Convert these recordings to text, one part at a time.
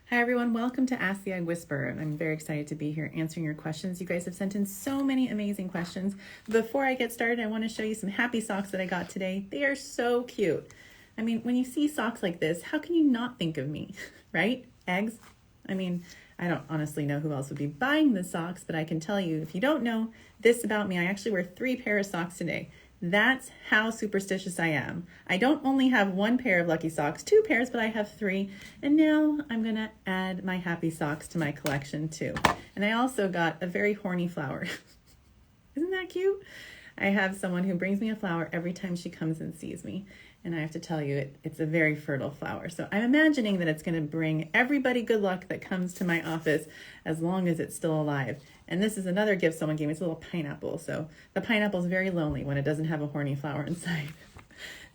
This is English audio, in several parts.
Hi everyone, welcome to Ask the Eye Whisperer. I'm very excited to be here answering your questions. You guys have sent in so many amazing questions. Before I get started, I want to show you some happy socks that I got today. They are so cute. I mean, when you see socks like this, how can you not think of me, right? Eggs? I mean, I don't honestly know who else would be buying the socks, but I can tell you, if you don't know this about me, I actually wear 3 pairs of socks today. That's how superstitious I am. I don't only have 1 pair of lucky socks, 2 pairs, but I have 3. And now I'm gonna add my happy socks to my collection too. And I also got a very horny flower. Isn't that cute? I have someone who brings me a flower every time she comes and sees me. And I have to tell you, it's a very fertile flower. So I'm imagining that it's gonna bring everybody good luck that comes to my office as long as it's still alive. And this is another gift someone gave me. It's a little pineapple. So the pineapple is very lonely when it doesn't have a horny flower inside.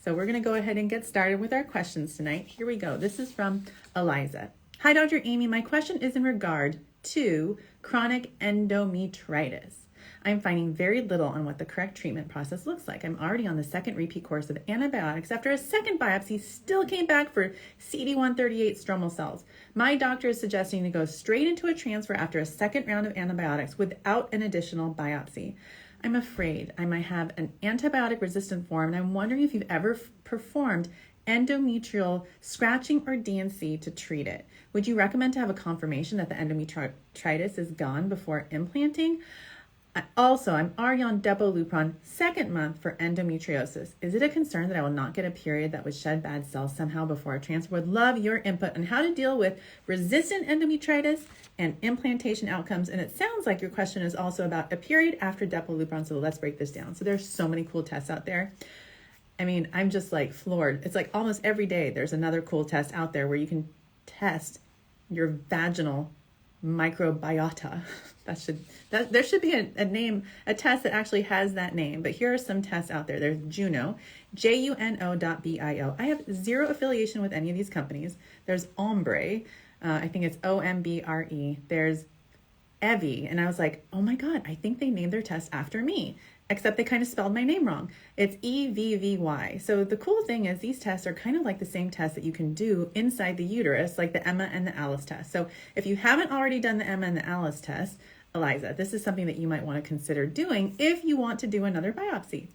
So we're going to go ahead and get started with our questions tonight. Here we go. This is from Eliza. Hi, Dr. Amy. My question is in regard to chronic endometritis. I'm finding very little on what the correct treatment process looks like. I'm already on the 2nd repeat course of antibiotics after a 2nd biopsy still came back for CD138 stromal cells. My doctor is suggesting to go straight into a transfer after a 2nd round of antibiotics without an additional biopsy. I'm afraid I might have an antibiotic resistant form, and I'm wondering if you've ever performed endometrial scratching or DNC to treat it. Would you recommend to have a confirmation that the endometritis is gone before implanting? I'm already on lupron 2nd month for endometriosis. Is it a concern that I will not get a period that would shed bad cells somehow before a transfer? Would love your input on how to deal with resistant endometritis and implantation outcomes. And it sounds like your question is also about a period after lupron. So let's break this down. So there's so many cool tests out there. I mean, I'm just like floored. It's like almost every day there's another cool test out there where you can test your vaginal microbiota. There should be a test that actually has that name. But here are some tests out there. There's Juno, JUNO.bio. I have zero affiliation with any of these companies. There's Ombre, I think it's OMBRE. There's Evie, and I was like, oh my God, I think they named their test after me, except they kind of spelled my name wrong. It's EVVY. So the cool thing is these tests are kind of like the same tests that you can do inside the uterus, like the Emma and the Alice test. So if you haven't already done the Emma and the Alice test, Eliza, this is something that you might want to consider doing if you want to do another biopsy.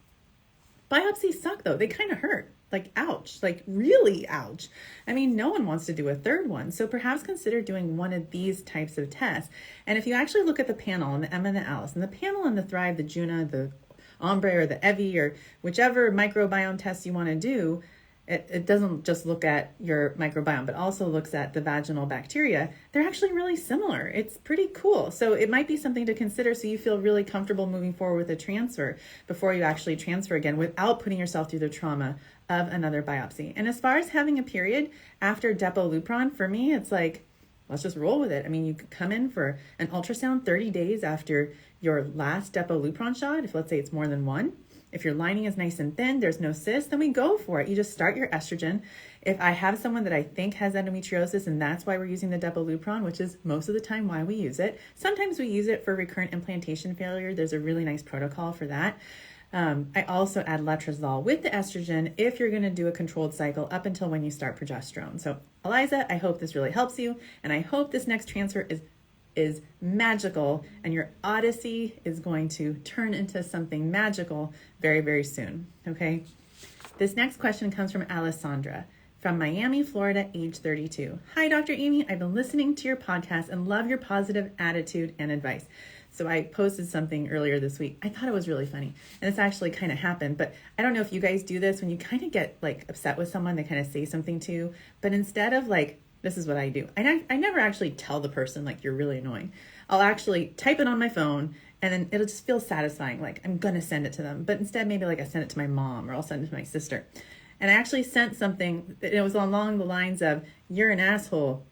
Biopsies suck though. They kind of hurt. Like, ouch, like really ouch. I mean, no one wants to do a 3rd one. So perhaps consider doing one of these types of tests. And if you actually look at the panel on the Emma and the Alice, and the panel on the Thrive, the Juna, the Ombre, or the Evie, or whichever microbiome test you want to do, it doesn't just look at your microbiome, but also looks at the vaginal bacteria. They're actually really similar. It's pretty cool. So it might be something to consider so you feel really comfortable moving forward with a transfer before you actually transfer again without putting yourself through the trauma of another biopsy. And as far as having a period after lupron, for me, it's like, let's just roll with it. I mean, you could come in for an ultrasound 30 days after your last lupron shot, if let's say it's more than 1. If your lining is nice and thin, there's no cyst, then we go for it. You just start your estrogen. If I have someone that I think has endometriosis, and that's why we're using the lupron, which is most of the time why we use it. Sometimes we use it for recurrent implantation failure. There's a really nice protocol for that. I also add letrozole with the estrogen if you're going to do a controlled cycle up until when you start progesterone. So Eliza, I hope this really helps you, and I hope this next transfer is magical, and your odyssey is going to turn into something magical very, very soon, okay? This next question comes from Alessandra from Miami, Florida, age 32. Hi, Dr. Amy. I've been listening to your podcast and love your positive attitude and advice. So I posted something earlier this week. I thought it was really funny, and this actually kind of happened, but I don't know if you guys do this when you kind of get like upset with someone, they kind of say something to you, but instead of like, this is what I do. I never actually tell the person like you're really annoying. I'll actually type it on my phone, and then it'll just feel satisfying. Like I'm going to send it to them, but instead maybe like I send it to my mom, or I'll send it to my sister. And I actually sent something, it was along the lines of, you're an asshole.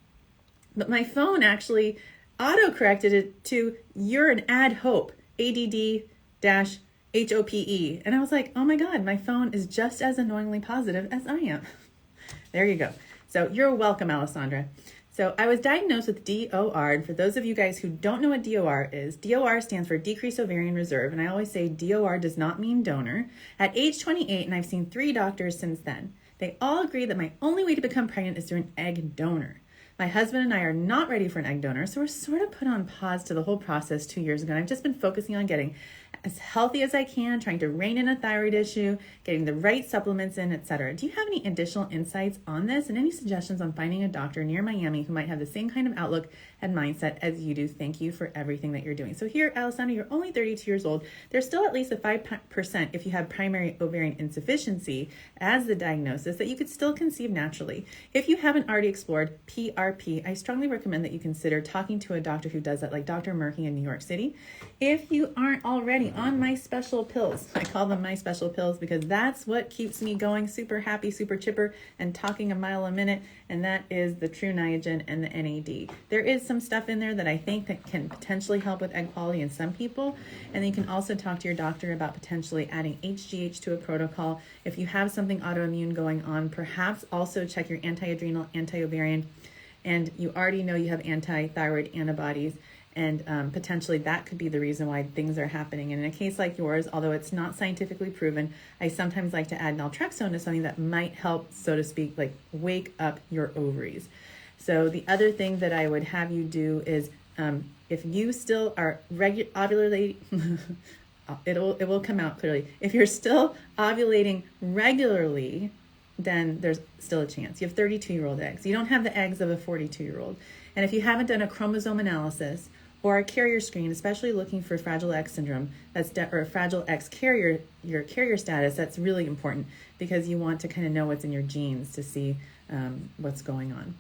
But my phone actually auto-corrected it to, you're an ad hope, ADD-HOPE. And I was like, oh my God, my phone is just as annoyingly positive as I am. There you go. So you're welcome, Alessandra. So I was diagnosed with DOR, and for those of you guys who don't know what DOR is, DOR stands for decreased ovarian reserve, and I always say DOR does not mean donor. At age 28, and I've seen 3 doctors since then, they all agree that my only way to become pregnant is through an egg donor. My husband and I are not ready for an egg donor, so we're sort of put on pause to the whole process 2 years ago. And I've just been focusing on getting as healthy as I can, trying to rein in a thyroid issue, getting the right supplements in, etc. Do you have any additional insights on this and any suggestions on finding a doctor near Miami who might have the same kind of outlook and mindset as you do? Thank you for everything that you're doing. So here, Alessandra, you're only 32 years old. There's still at least a 5% if you have primary ovarian insufficiency as the diagnosis that you could still conceive naturally. If you haven't already explored PRP, I strongly recommend that you consider talking to a doctor who does that, like Dr. Murphy in New York City. If you aren't already on my special pills, I call them my special pills because that's what keeps me going, super happy, super chipper, and talking a mile a minute, and that is the True Niagen and the NAD. There is some stuff in there that I think that can potentially help with egg quality in some people, and then you can also talk to your doctor about potentially adding HGH to a protocol. If you have something autoimmune going on, perhaps also check your anti-adrenal, anti-ovarian, and you already know you have anti-thyroid antibodies, and potentially that could be the reason why things are happening. And in a case like yours, although it's not scientifically proven, I sometimes like to add naltrexone to something that might help, so to speak, like wake up your ovaries. So the other thing that I would have you do is if you still are ovulating, it will come out clearly. If you're still ovulating regularly, then there's still a chance. You have 32-year-old eggs. You don't have the eggs of a 42-year-old. And if you haven't done a chromosome analysis or a carrier screen, especially looking for Fragile X syndrome, or Fragile X carrier, your carrier status, that's really important because you want to kind of know what's in your genes to see what's going on.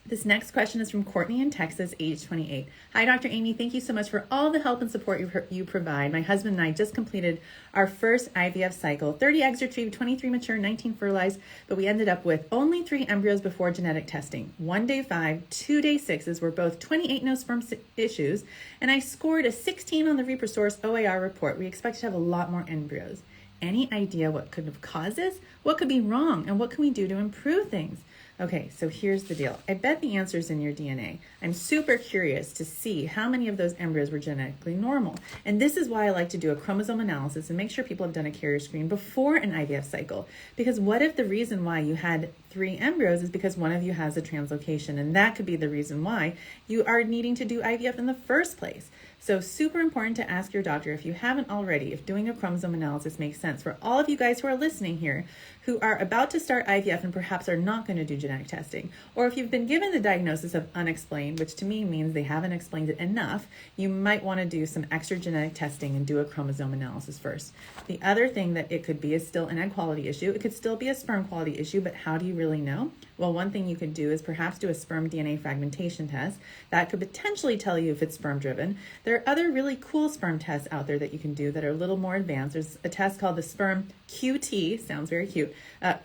This next question is from Courtney in Texas, age 28. Hi, Dr. Amy. Thank you so much for all the help and support you provide. My husband and I just completed our first IVF cycle. 30 eggs retrieved, 23 mature, 19 fertilized, but we ended up with only 3 embryos before genetic testing. 1 day 5, 2 day 6s were both 28 no sperm issues, and I scored a 16 on the ReproSource OAR report. We expect to have a lot more embryos. Any idea what could have caused this? What could be wrong, and what can we do to improve things? Okay, so here's the deal. I bet the answer's in your DNA. I'm super curious to see how many of those embryos were genetically normal. And this is why I like to do a chromosome analysis and make sure people have done a carrier screen before an IVF cycle. Because what if the reason why you had 3 embryos is because one of you has a translocation, and that could be the reason why you are needing to do IVF in the first place. So super important to ask your doctor, if you haven't already, if doing a chromosome analysis makes sense. For all of you guys who are listening here, who are about to start IVF and perhaps are not going to do genetic testing, or if you've been given the diagnosis of unexplained, which to me means they haven't explained it enough, you might want to do some extra genetic testing and do a chromosome analysis first. The other thing that it could be is still an egg quality issue. It could still be a sperm quality issue, but how do you really know? Well, one thing you could do is perhaps do a sperm DNA fragmentation test. That could potentially tell you if it's sperm driven. There are other really cool sperm tests out there that you can do that are a little more advanced. There's a test called the sperm QT, sounds very cute,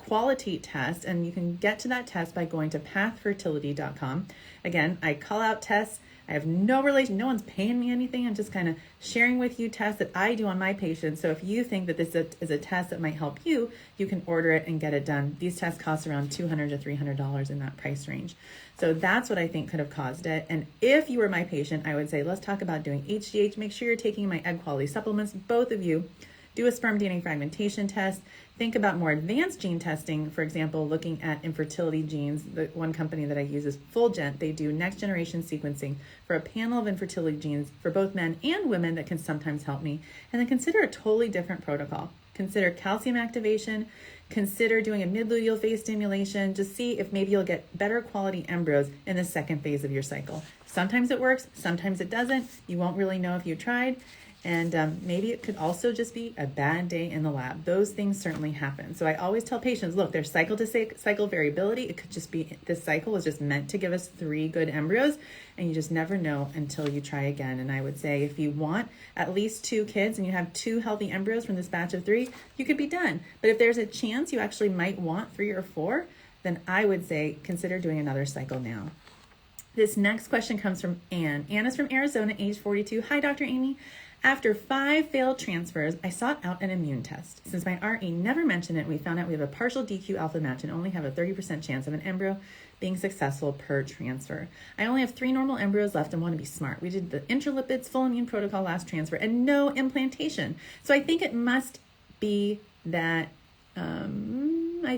quality test, and you can get to that test by going to pathfertility.com. Again, I call out tests. I have no relation, no one's paying me anything. I'm just kind of sharing with you tests that I do on my patients. So if you think that this is a test that might help you, you can order it and get it done. These tests cost around $200 to $300 in that price range. So that's what I think could have caused it. And if you were my patient, I would say, let's talk about doing HGH. Make sure you're taking my egg quality supplements, both of you. Do a sperm DNA fragmentation test. Think about more advanced gene testing. For example, looking at infertility genes. The one company that I use is Fulgent. They do next generation sequencing for a panel of infertility genes for both men and women that can sometimes help me. And then consider a totally different protocol. Consider calcium activation. Consider doing a mid-luteal phase stimulation. Just see if maybe you'll get better quality embryos in the second phase of your cycle. Sometimes it works, sometimes it doesn't. You won't really know if you tried. And maybe it could also just be a bad day in the lab. Those things certainly happen. So I always tell patients, look, there's cycle to cycle variability. It could just be this cycle was just meant to give us 3 good embryos, and you just never know until you try again. And I would say if you want at least 2 kids and you have 2 healthy embryos from this batch of 3, you could be done. But if there's a chance you actually might want 3 or 4, then I would say consider doing another cycle now. This next question comes from Anne. Anne is from Arizona, age 42. Hi, Dr. Amy. After 5 failed transfers, I sought out an immune test. Since my RE never mentioned it, we found out we have a partial DQ alpha match and only have a 30% chance of an embryo being successful per transfer. I only have 3 normal embryos left and want to be smart. We did the intralipids full immune protocol last transfer and no implantation. So I think it must be that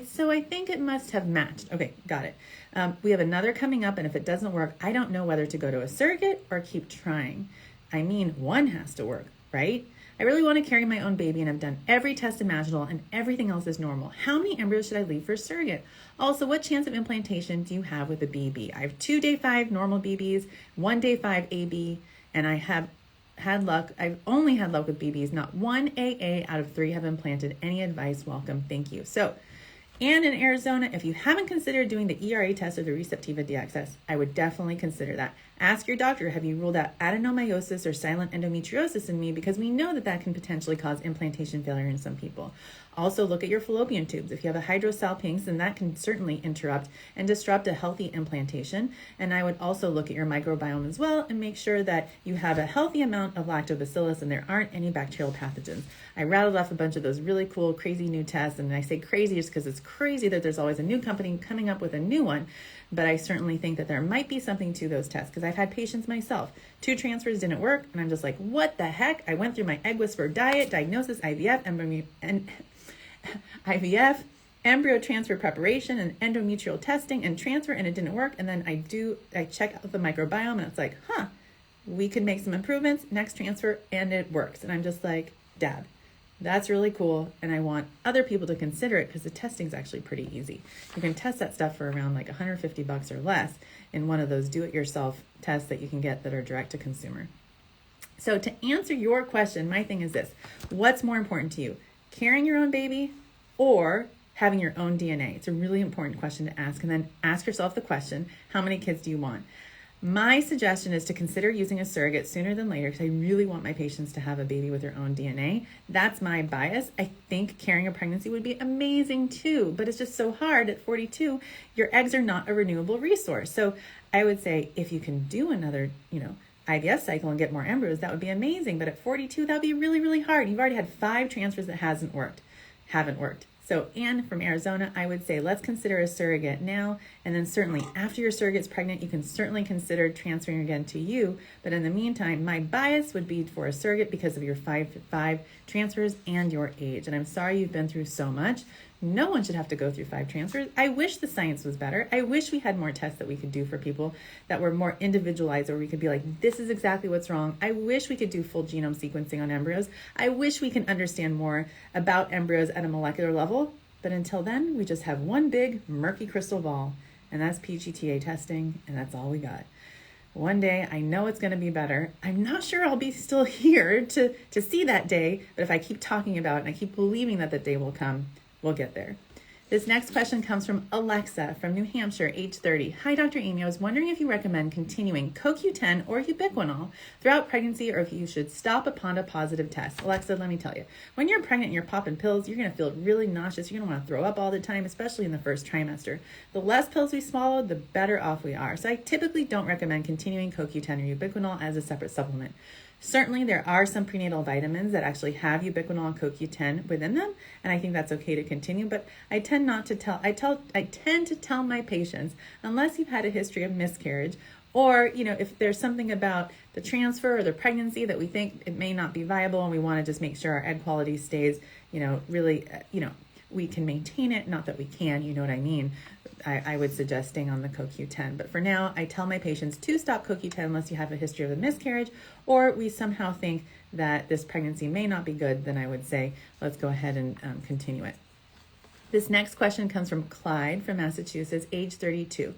So I think it must have matched. Okay, got it. We have another coming up, and if it doesn't work, I don't know whether to go to a surrogate or keep trying. I mean, one has to work, right? I really want to carry my own baby, and I've done every test imaginable, and everything else is normal. How many embryos should I leave for a surrogate? Also, what chance of implantation do you have with a BB? I have 2 day 5 normal BBs, 1 day 5 AB, and I have had luck. I've only had luck with BBs. Not 1 AA out of 3 have implanted. Any advice? Welcome. Thank you. So, and in Arizona, if you haven't considered doing the ERA test or the Receptiva DXS, I would definitely consider that. Ask your doctor, have you ruled out adenomyosis or silent endometriosis in me? Because we know that that can potentially cause implantation failure in some people. Also, look at your fallopian tubes. If you have a hydrosalpinx, then that can certainly interrupt and disrupt a healthy implantation. And I would also look at your microbiome as well and make sure that you have a healthy amount of lactobacillus and there aren't any bacterial pathogens. I rattled off a bunch of those really cool, crazy new tests, and I say crazy just because it's crazy that there's always a new company coming up with a new one. But I certainly think that there might be something to those tests because I've had patients myself. 2 transfers didn't work, and I'm just like, what the heck? I went through my egg whisperer diet, diagnosis, IVF, embryo transfer preparation, and endometrial testing and transfer, and it didn't work. And then I check out the microbiome, and it's like, we could make some improvements, next transfer, and it works. And I'm just like, Dad, that's really cool, and I want other people to consider it because the testing is actually pretty easy. You can test that stuff for around like $150 or less in one of those do-it-yourself tests that you can get that are direct to consumer. So to answer your question, my thing is this: what's more important to you, carrying your own baby or having your own DNA? It's a really important question to ask, and then ask yourself the question, how many kids do you want? My suggestion is to consider using a surrogate sooner than later because I really want my patients to have a baby with their own DNA. That's my bias. I think carrying a pregnancy would be amazing too, but it's just so hard at 42. Your eggs are not a renewable resource. So I would say if you can do another, IVF cycle and get more embryos, that would be amazing. But at 42, that would be really, really hard. You've already had 5 transfers that haven't worked. So Anne from Arizona, I would say let's consider a surrogate now, and then certainly after your surrogate's pregnant, you can certainly consider transferring again to you. But in the meantime, my bias would be for a surrogate because of your 5 transfers and your age. And I'm sorry you've been through so much. No one should have to go through 5 transfers. I wish the science was better. I wish we had more tests that we could do for people that were more individualized, or we could be like, this is exactly what's wrong. I wish we could do full genome sequencing on embryos. I wish we can understand more about embryos at a molecular level. But until then, we just have one big murky crystal ball, and that's PGTA testing, and that's all we got. One day, I know it's going to be better. I'm not sure I'll be still here to see that day, but if I keep talking about it and I keep believing that the day will come, we'll get there. This next question comes from Alexa from New Hampshire, age 30. Hi, Dr. Amy. I was wondering if you recommend continuing CoQ10 or ubiquinol throughout pregnancy, or if you should stop upon a positive test. Alexa, let me tell you, when you're pregnant and you're popping pills, you're going to feel really nauseous. You're going to want to throw up all the time, especially in the first trimester. The less pills we swallow, the better off we are. So I typically don't recommend continuing CoQ10 or ubiquinol as a separate supplement. Certainly, there are some prenatal vitamins that actually have ubiquinol and CoQ10 within them, and I think that's okay to continue. But I tend to tell my patients, unless you've had a history of miscarriage, or if there's something about the transfer or the pregnancy that we think it may not be viable, and we want to just make sure our egg quality stays, really, we can maintain it. Not that we can, you know what I mean. I would suggest staying on the CoQ10. But for now, I tell my patients to stop CoQ10 unless you have a history of a miscarriage, or we somehow think that this pregnancy may not be good. Then I would say, let's go ahead and continue it. This next question comes from Clyde from Massachusetts, age 32.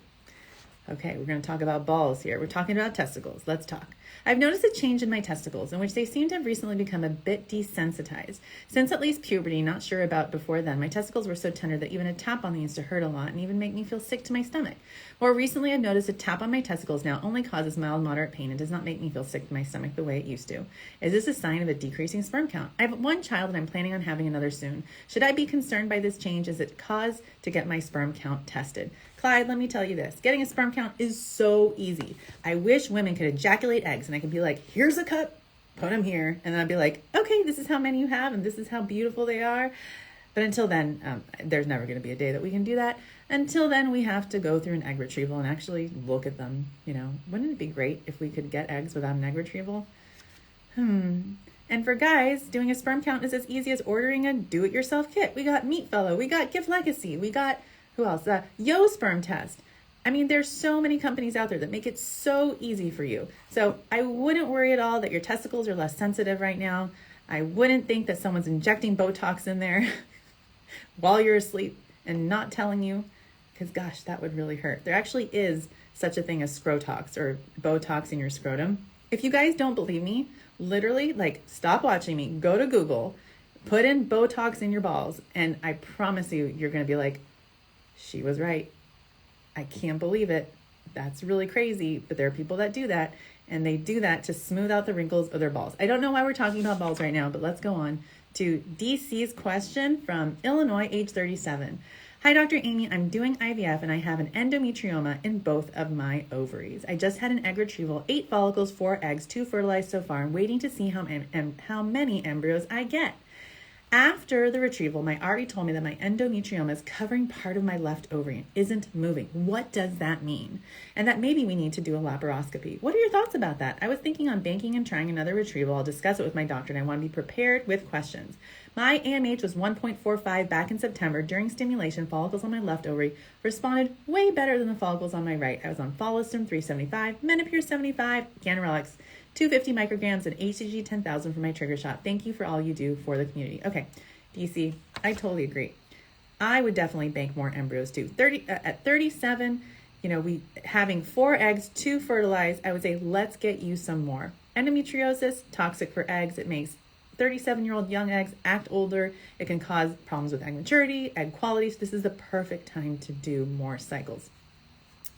Okay, we're going to talk about balls here. We're talking about testicles. Let's talk. I've noticed a change in my testicles, in which they seem to have recently become a bit desensitized. Since at least puberty, not sure about before then, my testicles were so tender that even a tap on them used to hurt a lot and even make me feel sick to my stomach. More recently, I've noticed a tap on my testicles now only causes mild, moderate pain and does not make me feel sick to my stomach the way it used to. Is this a sign of a decreasing sperm count? I have 1 child and I'm planning on having another soon. Should I be concerned by this change? Is it cause to get my sperm count tested? Clyde, let me tell you this. Getting a sperm count is so easy. I wish women could ejaculate eggs and I could be like, here's a cup, put them here. And then I'd be like, okay, this is how many you have and this is how beautiful they are. But until then, there's never going to be a day that we can do that. Until then, we have to go through an egg retrieval and actually look at them. Wouldn't it be great if we could get eggs without an egg retrieval? And for guys, doing a sperm count is as easy as ordering a do-it-yourself kit. We got Meat Fellow, we got Gift Legacy, we got, who else? Yo Sperm Test. I mean, there's so many companies out there that make it so easy for you. So I wouldn't worry at all that your testicles are less sensitive right now. I wouldn't think that someone's injecting Botox in there while you're asleep and not telling you, because gosh, that would really hurt. There actually is such a thing as scrotox, or Botox in your scrotum. If you guys don't believe me, literally, like, stop watching me, go to Google, put in Botox in your balls, and I promise you, you're going to be like, she was right. I can't believe it. That's really crazy, but there are people that do that, and they do that to smooth out the wrinkles of their balls. I don't know why we're talking about balls right now, but let's go on to DC's question from Illinois, age 37. Hi, Dr. Amy. I'm doing IVF and I have an endometrioma in both of my ovaries. I just had an egg retrieval, 8 follicles, 4 eggs, 2 fertilized so far. I'm waiting to see how many embryos I get. After the retrieval, my RE told me that my endometrioma is covering part of my left ovary and isn't moving. What does that mean? And that maybe we need to do a laparoscopy. What are your thoughts about that? I was thinking on banking and trying another retrieval. I'll discuss it with my doctor and I want to be prepared with questions. My AMH was 1.45 back in September. During stimulation, follicles on my left ovary responded way better than the follicles on my right. I was on Follistim 375, Menopur 75, Ganirelix 250 micrograms, and HCG 10,000 for my trigger shot. Thank you for all you do for the community. Okay, DC, I totally agree. I would definitely bank more embryos too. At 37, we having 4 eggs, 2 fertilized, I would say let's get you some more. Endometriosis, toxic for eggs. It makes 37-year-old young eggs act older. It can cause problems with egg maturity, egg quality. So this is the perfect time to do more cycles.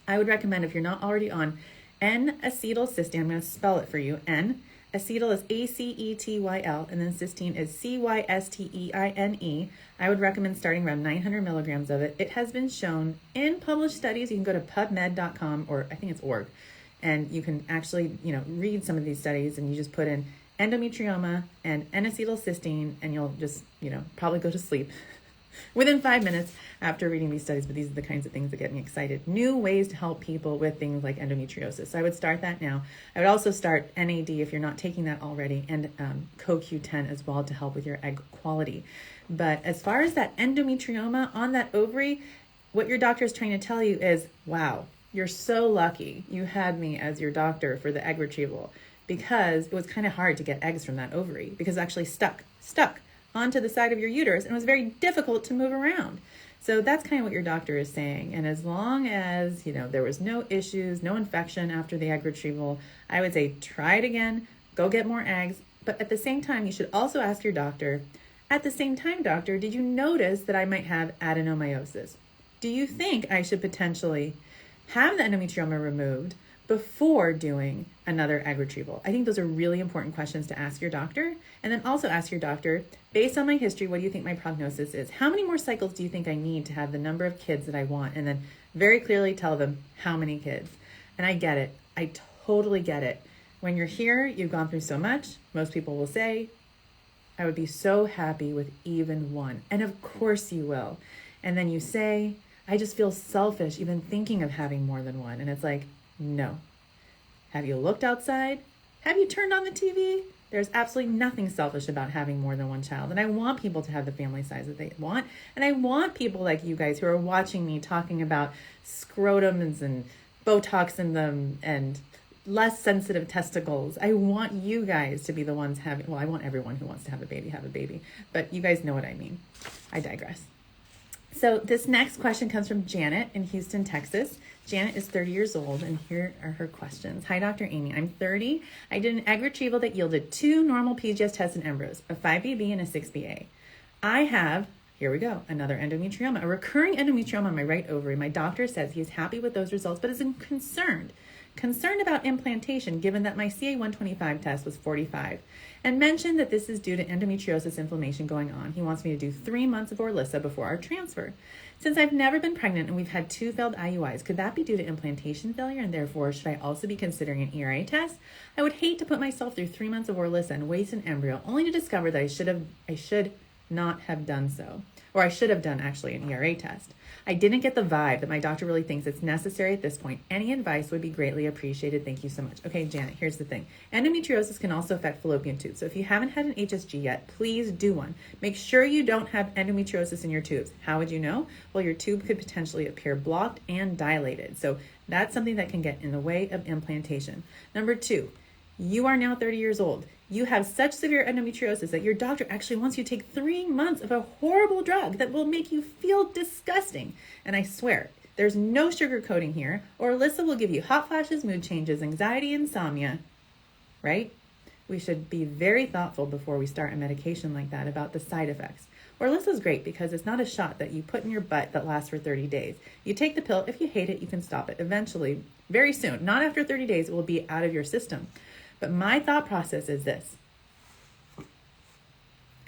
I would recommend, if you're not already on N-acetylcysteine, I'm going to spell it for you. N-acetyl is A-C-E-T-Y-L, and then cysteine is C-Y-S-T-E-I-N-E. I would recommend starting around 900 milligrams of it. It has been shown in published studies. You can go to pubmed.com, or I think it's org, and you can actually, read some of these studies, and you just put in endometrioma and N-acetylcysteine, and you'll just, probably go to sleep within 5 minutes after reading these studies. But these are the kinds of things that get me excited. New ways to help people with things like endometriosis. So I would start that now. I would also start NAD if you're not taking that already, and CoQ10 as well to help with your egg quality. But as far as that endometrioma on that ovary, what your doctor is trying to tell you is, wow, you're so lucky you had me as your doctor for the egg retrieval, because it was kind of hard to get eggs from that ovary because it actually stuck onto the side of your uterus and it was very difficult to move around. So that's kind of what your doctor is saying. And as long as, there was no issues, no infection after the egg retrieval, I would say try it again, go get more eggs. But at the same time, you should also ask your doctor, at the same time, doctor, did you notice that I might have adenomyosis? Do you think I should potentially have the endometrioma removed before doing another egg retrieval? I think those are really important questions to ask your doctor. And then also ask your doctor, based on my history, what do you think my prognosis is? How many more cycles do you think I need to have the number of kids that I want? And then very clearly tell them how many kids. And I get it. I totally get it. When you're here, you've gone through so much. Most people will say, I would be so happy with even 1. And of course you will. And then you say, I just feel selfish even thinking of having more than 1. And it's like, no. Have you looked outside? Have you turned on the TV? There's absolutely nothing selfish about having more than 1 child. And I want people to have the family size that they want. And I want people like you guys who are watching me talking about scrotums and Botox in them and less sensitive testicles. I want you guys to be the ones having, well, I want everyone who wants to have a baby. But you guys know what I mean. I digress. So this next question comes from Janet in Houston, Texas. Janet is 30 years old, and here are her questions. Hi, Dr. Amy. I'm 30. I did an egg retrieval that yielded 2 normal PGS tests and embryos, a 5BB and a 6BA. I have, here we go, another endometrioma, a recurring endometrioma on my right ovary. My doctor says he is happy with those results, but is concerned about implantation, given that my CA125 test was 45, and mentioned that this is due to endometriosis inflammation going on. He wants me to do 3 months of Orlissa before our transfer. Since I've never been pregnant and we've had 2 failed IUIs, could that be due to implantation failure, and therefore should I also be considering an ERA test? I would hate to put myself through 3 months of Orlissa and waste an embryo only to discover that I should not have done so. or I should have done actually an ERA test. I didn't get the vibe that my doctor really thinks it's necessary at this point. Any advice would be greatly appreciated. Thank you so much. Okay, Janet, here's the thing. Endometriosis can also affect fallopian tubes. So if you haven't had an HSG yet, please do one. Make sure you don't have endometriosis in your tubes. How would you know? Well, your tube could potentially appear blocked and dilated. So that's something that can get in the way of implantation. Number 2, you are now 30 years old. You have such severe endometriosis that your doctor actually wants you to take 3 months of a horrible drug that will make you feel disgusting. And I swear, there's no sugarcoating here. Or Alyssa will give you hot flashes, mood changes, anxiety, insomnia, right? We should be very thoughtful before we start a medication like that about the side effects. Orlissa's great because it's not a shot that you put in your butt that lasts for 30 days. You take the pill. If you hate it, you can stop it. Eventually, very soon, not after 30 days, it will be out of your system. But my thought process is this.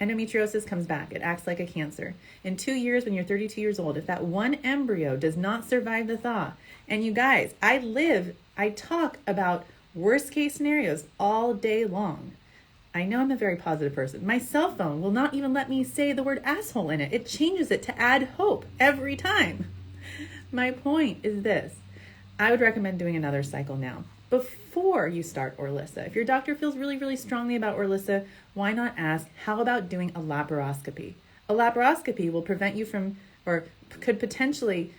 Endometriosis comes back. It acts like a cancer. In 2 years, when you're 32 years old, if that one embryo does not survive the thaw, and you guys, I talk about worst case scenarios all day long. I know I'm a very positive person. My cell phone will not even let me say the word asshole in it. It changes it to add hope every time. My point is this. I would recommend doing another cycle now before you start Orlissa. If your doctor feels really, really strongly about Orlissa, why not ask, how about doing a laparoscopy? A laparoscopy will prevent you from, or could potentially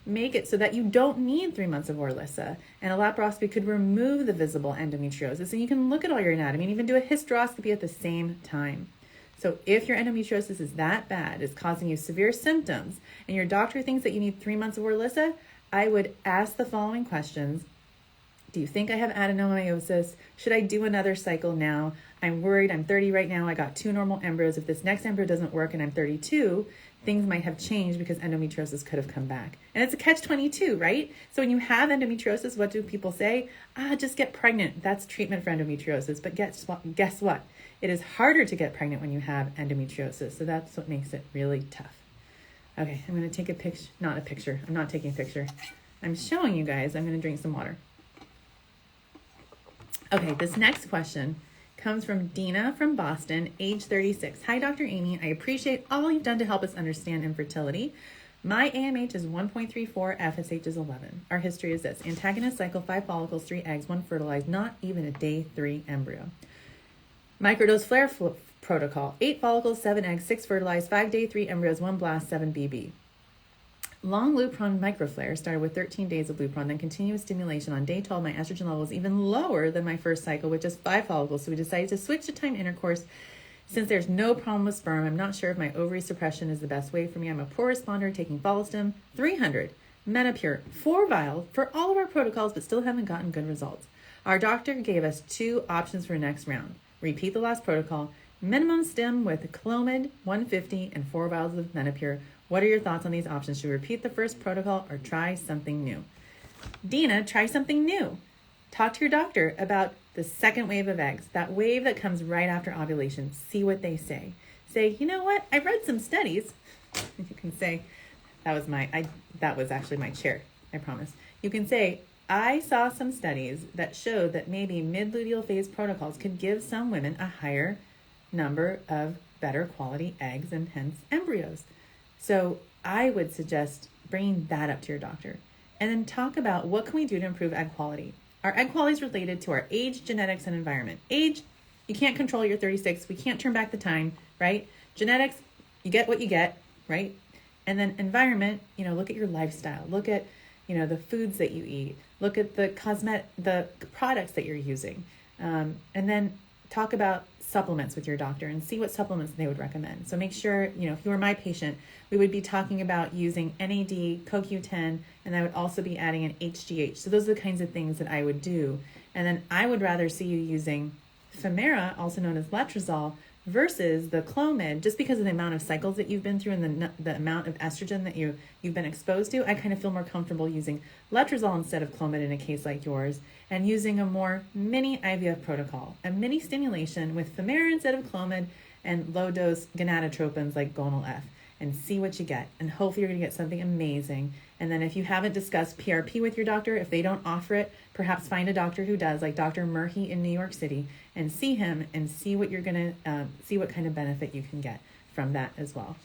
make it so that you don't need 3 months of Orlissa. And a laparoscopy could remove the visible endometriosis, and you can look at all your anatomy and even do a hysteroscopy at the same time. So if your endometriosis is that bad, it's causing you severe symptoms, and your doctor thinks that you need 3 months of Orlissa, I would ask the following questions. Do you think I have adenomyosis? Should I do another cycle now? I'm worried. I'm 30 right now. I got 2 normal embryos. If this next embryo doesn't work and I'm 32, things might have changed because endometriosis could have come back. And it's a catch-22, right? So when you have endometriosis, what do people say? Just get pregnant. That's treatment for endometriosis. But guess what? It is harder to get pregnant when you have endometriosis. So that's what makes it really tough. Okay, I'm going to take a picture. Not a picture. I'm not taking a picture. I'm showing you guys. I'm going to drink some water. Okay, this next question comes from Dina from Boston, age 36. Hi, Dr. Amy. I appreciate all you've done to help us understand infertility. My AMH is 1.34, FSH is 11. Our history is this. Antagonist cycle, 5 follicles, 3 eggs, 1 fertilized, not even a day 3 embryo. Microdose flare protocol, 8 follicles, 7 eggs, 6 fertilized, 5 day 3 embryos, 1 blast, 7 BB. Long lupron microflare started with 13 days of lupron, then continuous stimulation. On day 12, my estrogen level was even lower than my first cycle with just 5 follicles, so we decided to switch to time intercourse. Since there's no problem with sperm, I'm not sure if my ovary suppression is the best way for me. I'm a poor responder taking Follistim, 300, Menopure, 4 vials for all of our protocols, but still haven't gotten good results. Our doctor gave us 2 options for next round. Repeat the last protocol, minimum stim with Clomid, 150, and 4 vials of Menopure. What are your thoughts on these options? Should we repeat the first protocol or try something new? Dina, try something new. Talk to your doctor about the second wave of eggs, that wave that comes right after ovulation. See what they say. Say, you know what? I read some studies. You can say, that was actually my chair, I promise. You can say, I saw some studies that showed that maybe mid-luteal phase protocols could give some women a higher number of better quality eggs and hence embryos. So I would suggest bringing that up to your doctor and then talk about what can we do to improve egg quality. Our egg quality is related to our age, genetics, and environment. Age, you can't control your 36. We can't turn back the time, right? Genetics, you get what you get, right? And then environment, look at your lifestyle. Look at, the foods that you eat. Look at the products that you're using. And then talk about supplements with your doctor and see what supplements they would recommend. So make sure, if you were my patient, we would be talking about using NAD, CoQ10, and I would also be adding an HGH. So those are the kinds of things that I would do. And then I would rather see you using Femera, also known as letrozole, versus the Clomid, just because of the amount of cycles that you've been through and the amount of estrogen that you've been exposed to. I kind of feel more comfortable using letrozole instead of Clomid in a case like yours, and using a more mini IVF protocol, a mini stimulation with Femera instead of Clomid and low dose gonadotropins like Gonal F, and see what you get. And hopefully you're going to get something amazing. And then if you haven't discussed PRP with your doctor, if they don't offer it, perhaps find a doctor who does, like Dr. Murphy in New York City, and see him and see what you're going to, see what kind of benefit you can get from that as well.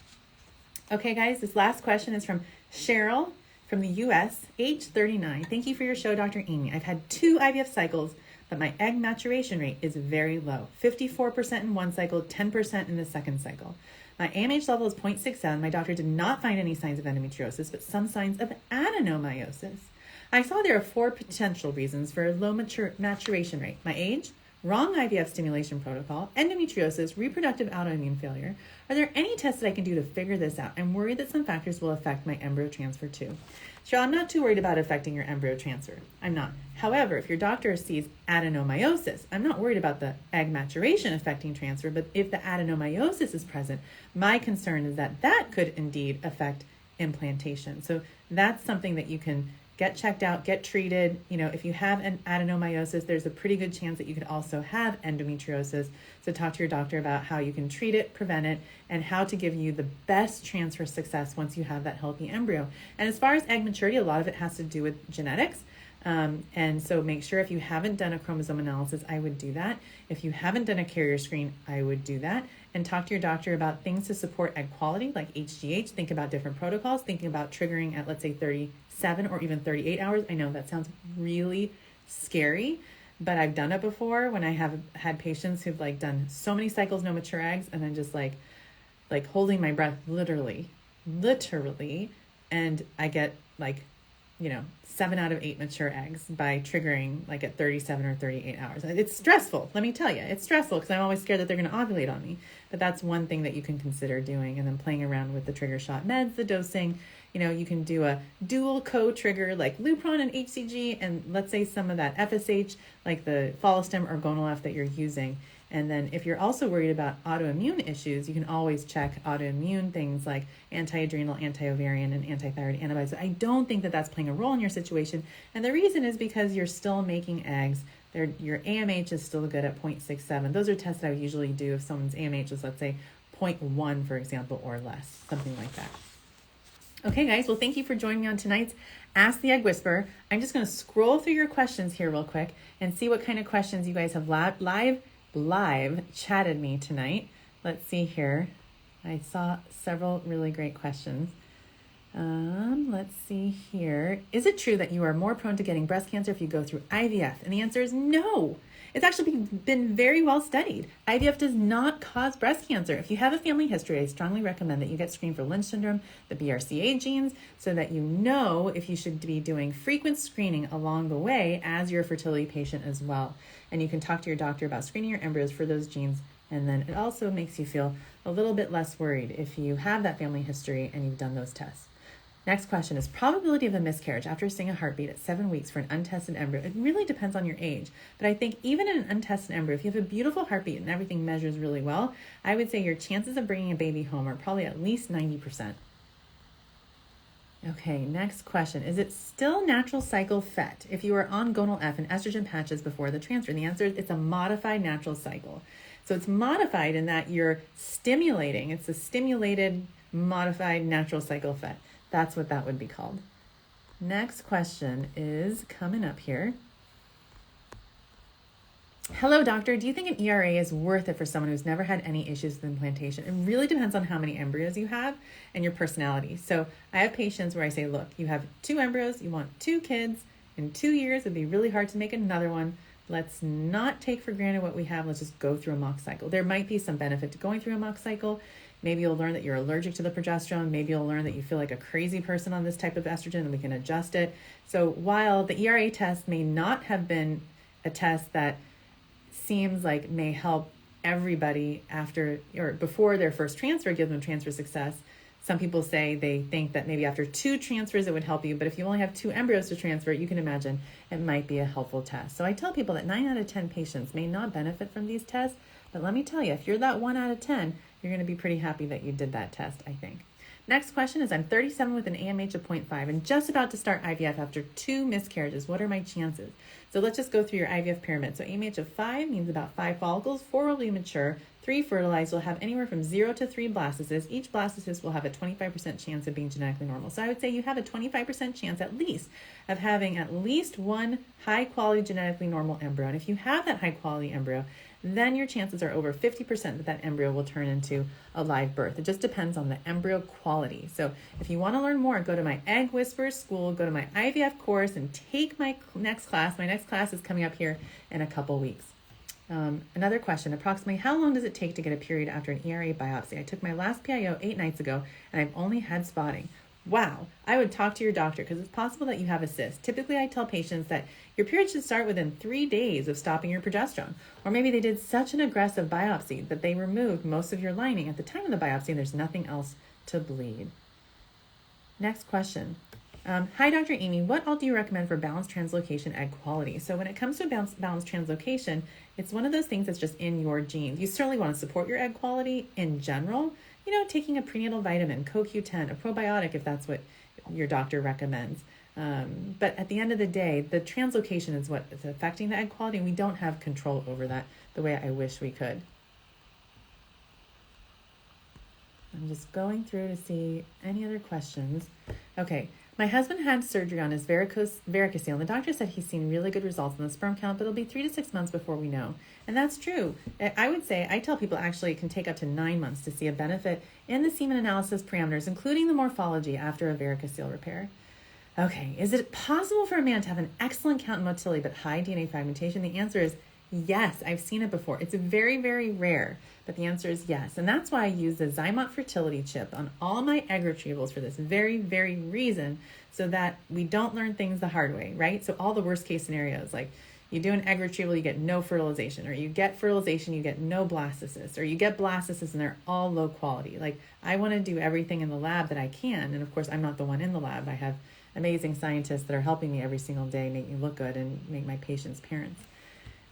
Okay, guys, this last question is from Cheryl from the US, age 39. Thank you for your show, Dr. Amy. I've had 2 IVF cycles, but my egg maturation rate is very low. 54% in one cycle, 10% in the second cycle. My AMH level is 0.67. My doctor did not find any signs of endometriosis, but some signs of adenomyosis. I saw there are 4 potential reasons for a low maturation rate. My age, wrong IVF stimulation protocol, endometriosis, reproductive autoimmune failure. Are there any tests that I can do to figure this out? I'm worried that some factors will affect my embryo transfer too. Cheryl, I'm not too worried about affecting your embryo transfer. I'm not. However, if your doctor sees adenomyosis, I'm not worried about the egg maturation affecting transfer, but if the adenomyosis is present, my concern is that that could indeed affect implantation. So that's something that you can get checked out, get treated. You know, if you have an adenomyosis, there's a pretty good chance that you could also have endometriosis. So talk to your doctor about how you can treat it, prevent it, and how to give you the best transfer success once you have that healthy embryo. And as far as egg maturity, a lot of it has to do with genetics. And so make sure if you haven't done a chromosome analysis, I would do that. If you haven't done a carrier screen, I would do that. And talk to your doctor about things to support egg quality, like HGH. Think about different protocols, thinking about triggering at, let's say, 37 or even 38 hours. I know that sounds really scary, but I've done it before when I have had patients who've like done so many cycles, no mature eggs, and I'm just like holding my breath, literally, and I get 7 out of 8 mature eggs by triggering like at 37 or 38 hours. It's stressful. Let me tell you, it's stressful because I'm always scared that they're going to ovulate on me. But that's one thing that you can consider doing. And then playing around with the trigger shot meds, the dosing. You know, you can do a dual co-trigger like lupron and HCG, and let's say some of that FSH, like the Follistim or Gonal-F that you're using. And then if you're also worried about autoimmune issues, you can always check autoimmune things like anti-adrenal, anti-ovarian, and anti-thyroid antibodies. I don't think that that's playing a role in your situation. And the reason is because you're still making eggs. Your AMH is still good at 0.67. Those are tests that I would usually do if someone's AMH is, let's say, 0.1, for example, or less, something like that. Okay, guys, well, thank you for joining me on tonight's Ask the Egg Whisperer. I'm just going to scroll through your questions here real quick and see what kind of questions you guys have live chatted me tonight. Let's see here. I saw several really great questions. Let's see here. Is it true that you are more prone to getting breast cancer if you go through IVF? And the answer is no. It's actually been very well studied. IVF does not cause breast cancer. If you have a family history, I strongly recommend that you get screened for Lynch syndrome, the BRCA genes, so that you know if you should be doing frequent screening along the way as your fertility patient as well. And you can talk to your doctor about screening your embryos for those genes. And then it also makes you feel a little bit less worried if you have that family history and you've done those tests. Next question is probability of a miscarriage after seeing a heartbeat at 7 weeks for an untested embryo. It really depends on your age, but I think even in an untested embryo, if you have a beautiful heartbeat and everything measures really well, I would say your chances of bringing a baby home are probably at least 90%. Okay, next question. Is it still natural cycle FET if you are on Gonal-F and estrogen patches before the transfer? And the answer is it's a modified natural cycle. So it's modified in that you're stimulating. It's a stimulated, modified natural cycle FET. That's what that would be called. Next question is coming up here. Hello, doctor. Do you think an ERA is worth it for someone who's never had any issues with implantation? It really depends on how many embryos you have and your personality. So I have patients where I say, look, you have 2 embryos, you want 2 kids. In 2 years, it'd be really hard to make another one. Let's not take for granted what we have. Let's just go through a mock cycle. There might be some benefit to going through a mock cycle. Maybe you'll learn that you're allergic to the progesterone. Maybe you'll learn that you feel like a crazy person on this type of estrogen and we can adjust it. So while the ERA test may not have been a test that seems like may help everybody after or before their first transfer, give them transfer success, some people say they think that maybe after 2 transfers it would help you, but if you only have 2 embryos to transfer, you can imagine it might be a helpful test. So I tell people that 9 out of 10 patients may not benefit from these tests, but let me tell you, if you're that 1 out of 10, you're going to be pretty happy that you did that test, I think. Next question is, I'm 37 with an AMH of 0.5 and just about to start IVF after 2 miscarriages. What are my chances? So let's just go through your IVF pyramid. So AMH of 5 means about 5 follicles. 4 will be mature, 3 fertilized will have anywhere from 0 to 3 blastocysts. Each blastocyst will have a 25% chance of being genetically normal. So I would say you have a 25% chance at least of having at least one high-quality genetically normal embryo. And if you have that high-quality embryo, then your chances are over 50% that embryo will turn into a live birth. It just depends on the embryo quality. So if you want to learn more, go to my Egg Whisperer School, go to my IVF course, and take my next class. My next class is coming up here in a couple weeks. Another question, approximately how long does it take to get a period after an ERA biopsy? I took my last PIO 8 nights ago, and I've only had spotting. Wow, I would talk to your doctor because it's possible that you have a cyst. Typically, I tell patients that your period should start within 3 days of stopping your progesterone. Or maybe they did such an aggressive biopsy that they removed most of your lining at the time of the biopsy and there's nothing else to bleed. Next question. Hi, Dr. Amy. What all do you recommend for balanced translocation egg quality? So when it comes to balanced translocation, it's one of those things that's just in your genes. You certainly want to support your egg quality in general. You know, taking a prenatal vitamin, CoQ10, a probiotic if that's what your doctor recommends. But at the end of the day, the translocation is what is affecting the egg quality, and we don't have control over that the way I wish we could. I'm just going through to see any other questions. Okay, my husband had surgery on his varicocele, and the doctor said he's seen really good results in the sperm count, but it'll be 3 to 6 months before we know. And that's true. I would say, I tell people actually it can take up to 9 months to see a benefit in the semen analysis parameters, including the morphology after a varicocele repair. Okay, is it possible for a man to have an excellent count in motility but high DNA fragmentation? The answer is yes, I've seen it before. It's very, very rare, but the answer is yes. And that's why I use the Zymot fertility chip on all my egg retrievals for this very, very reason, so that we don't learn things the hard way, right? So all the worst case scenarios, like you do an egg retrieval, you get no fertilization, or you get fertilization, you get no blastocysts, or you get blastocysts and they're all low quality. Like I want to do everything in the lab that I can. And of course, I'm not the one in the lab. I have amazing scientists that are helping me every single day make me look good and make my patients parents.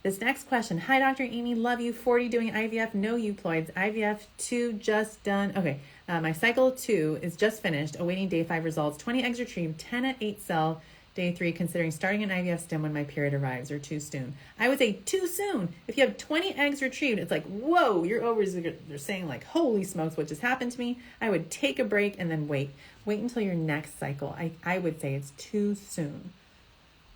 This next question. Hi, Dr. Amy. Love you. 40 doing IVF, no euploids. IVF 2 just done. Okay. My cycle 2 is just finished, awaiting day 5 results. 20 eggs retrieved, 10 at 8 cell. Day 3, considering starting an IVF stim when my period arrives, or too soon. I would say too soon. If you have 20 eggs retrieved, it's like, whoa, your ovaries are saying like, holy smokes, what just happened to me? I would take a break and then wait. Wait until your next cycle. I would say it's too soon.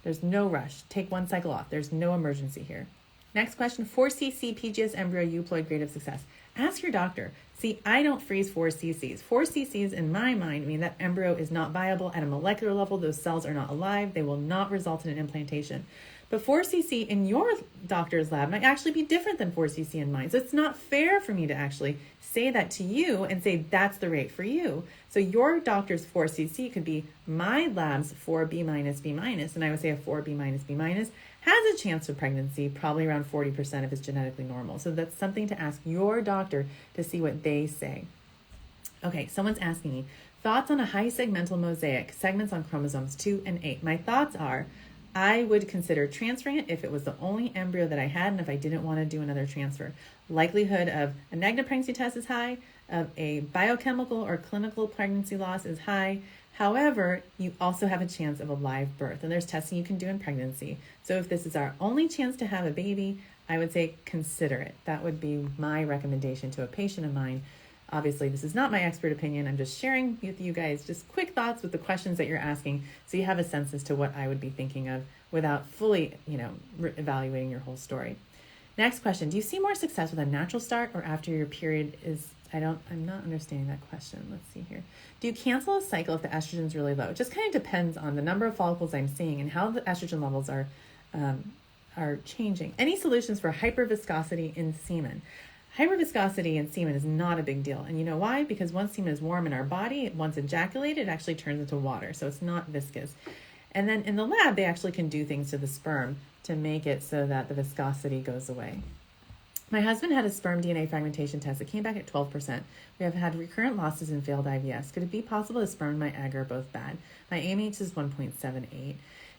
There's no rush. Take 1 cycle off. There's no emergency here. Next question, 4cc PGS embryo euploid grade of success. Ask your doctor. See, I don't freeze 4cc's. 4cc's in my mind mean that embryo is not viable at a molecular level. Those cells are not alive. They will not result in an implantation. But 4cc in your doctor's lab might actually be different than 4cc in mine. So it's not fair for me to actually say that to you and say that's the rate for you. So your doctor's 4cc could be my lab's 4B minus B minus, and I would say a 4B minus B minus has a chance of pregnancy, probably around 40% if it's genetically normal. So that's something to ask your doctor to see what they say. Okay, someone's asking me, thoughts on a high segmental mosaic, segments on chromosomes 2 and 8. My thoughts are, I would consider transferring it if it was the only embryo that I had and if I didn't want to do another transfer. Likelihood of a negative pregnancy test is high, of a biochemical or clinical pregnancy loss is high. However, you also have a chance of a live birth, and there's testing you can do in pregnancy. So if this is our only chance to have a baby, I would say consider it. That would be my recommendation to a patient of mine. Obviously, this is not my expert opinion. I'm just sharing with you guys just quick thoughts with the questions that you're asking, so you have a sense as to what I would be thinking of without fully, evaluating your whole story. Next question. Do you see more success with a natural start or after your period is... I'm not understanding that question. Let's see here. Do you cancel a cycle if the estrogen is really low? It just kind of depends on the number of follicles I'm seeing and how the estrogen levels are changing. Any solutions for hyperviscosity in semen? Hyperviscosity in semen is not a big deal. And you know why? Because once semen is warm in our body, once ejaculated, it actually turns into water. So it's not viscous. And then in the lab, they actually can do things to the sperm to make it so that the viscosity goes away. My husband had a sperm DNA fragmentation test that came back at 12%. We have had recurrent losses in failed IVS. Could it be possible the sperm and my egg are both bad? My AMH is 1.78.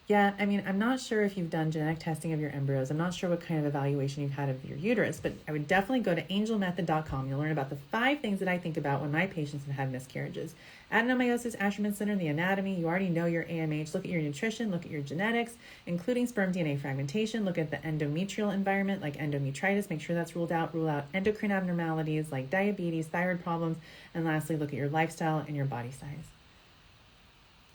Yeah, I mean, I'm not sure if you've done genetic testing of your embryos. I'm not sure what kind of evaluation you've had of your uterus, but I would definitely go to angelmethod.com. You'll learn about the 5 things that I think about when my patients have had miscarriages. Adenomyosis, Asherman syndrome, the anatomy. You already know your AMH. Look at your nutrition, look at your genetics, including sperm DNA fragmentation. Look at the endometrial environment, like endometritis. Make sure that's ruled out. Rule out endocrine abnormalities like diabetes, thyroid problems. And lastly, look at your lifestyle and your body size.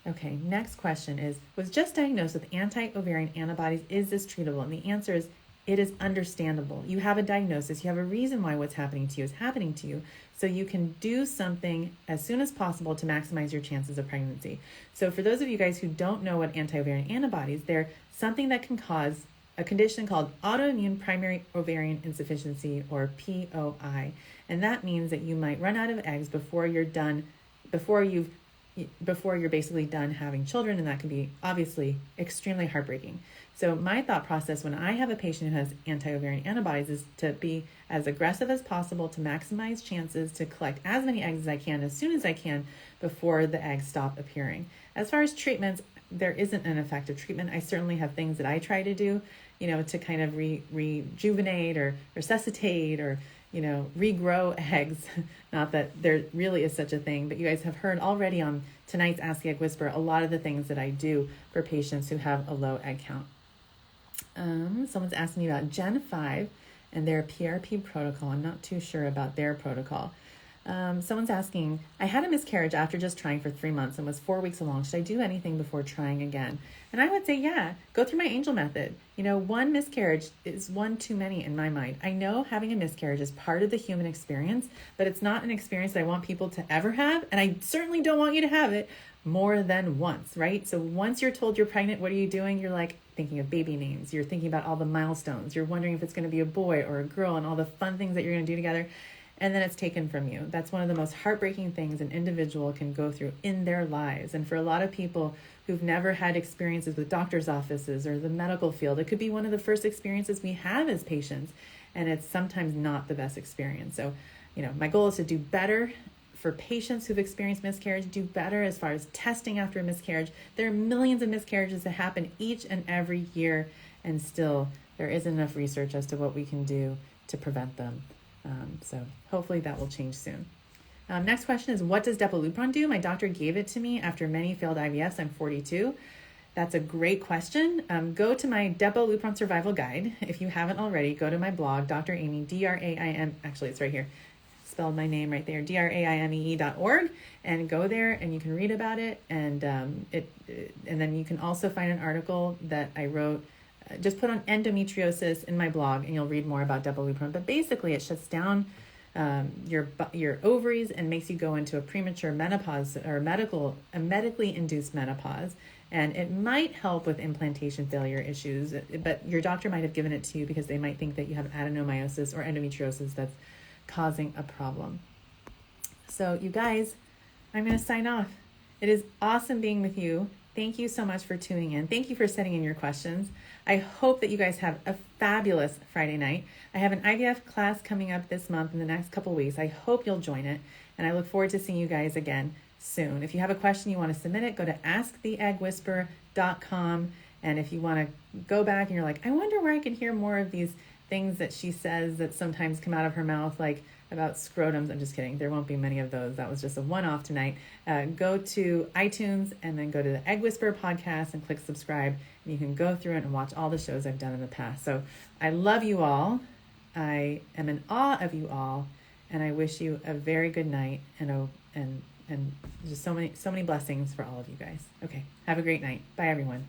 Okay, next question is, was just diagnosed with anti-ovarian antibodies. Is this treatable? And the answer is, it is understandable. You have a diagnosis. You have a reason why what's happening to you is happening to you. So you can do something as soon as possible to maximize your chances of pregnancy. So for those of you guys who don't know what anti-ovarian antibodies, they're something that can cause a condition called autoimmune primary ovarian insufficiency, or POI. And that means that you might run out of eggs before you're basically done having children, and that can be obviously extremely heartbreaking. So my thought process when I have a patient who has anti-ovarian antibodies is to be as aggressive as possible to maximize chances to collect as many eggs as I can as soon as I can before the eggs stop appearing. As far as treatments, there isn't an effective treatment. I certainly have things that I try to do, to kind of rejuvenate or resuscitate or regrow eggs. Not that there really is such a thing, but you guys have heard already on tonight's Ask the Egg Whisperer a lot of the things that I do for patients who have a low egg count. Someone's asking me about Gen 5 and their PRP protocol. I'm not too sure about their protocol. Someone's asking, I had a miscarriage after just trying for 3 months and was 4 weeks along. Should I do anything before trying again? And I would say, yeah, go through my angel method. One miscarriage is one too many in my mind. I know having a miscarriage is part of the human experience, but it's not an experience that I want people to ever have. And I certainly don't want you to have it more than once, right? So once you're told you're pregnant, what are you doing? You're like thinking of baby names. You're thinking about all the milestones. You're wondering if it's going to be a boy or a girl and all the fun things that you're going to do together. And then it's taken from you. That's one of the most heartbreaking things an individual can go through in their lives. And for a lot of people who've never had experiences with doctor's offices or the medical field, it could be one of the first experiences we have as patients. And it's sometimes not the best experience. So, my goal is to do better for patients who've experienced miscarriage, do better as far as testing after a miscarriage. There are millions of miscarriages that happen each and every year, and still there isn't enough research as to what we can do to prevent them. So hopefully that will change soon. Next question is, what does lupron do? My doctor gave it to me after many failed IVFs. I'm 42. That's a great question. Go to my lupron survival guide. If you haven't already, go to my blog, Dr. Amy, D-R-A-I-M, actually it's right here, spelled my name right there, draimee.org, and go there and you can read about it. And then you can also find an article that I wrote. Just put on endometriosis in my blog and you'll read more about lupron. But basically it shuts down your ovaries and makes you go into a premature menopause or a medically induced menopause. And it might help with implantation failure issues, but your doctor might have given it to you because they might think that you have adenomyosis or endometriosis that's causing a problem. So you guys, I'm going to sign off. It is awesome being with you. Thank you so much for tuning in. Thank you for sending in your questions. I hope that you guys have a fabulous Friday night. I have an IVF class coming up this month in the next couple weeks. I hope you'll join it, and I look forward to seeing you guys again soon. If you have a question you want to submit it, go to asktheeggwhisperer.com. And if you want to go back and you're like, I wonder where I can hear more of these things that she says that sometimes come out of her mouth, like about scrotums. I'm just kidding. There won't be many of those. That was just a one-off tonight. Go to iTunes and then go to the Egg Whisperer podcast and click subscribe. And you can go through it and watch all the shows I've done in the past. So I love you all. I am in awe of you all. And I wish you a very good night and just so many blessings for all of you guys. Okay. Have a great night. Bye, everyone.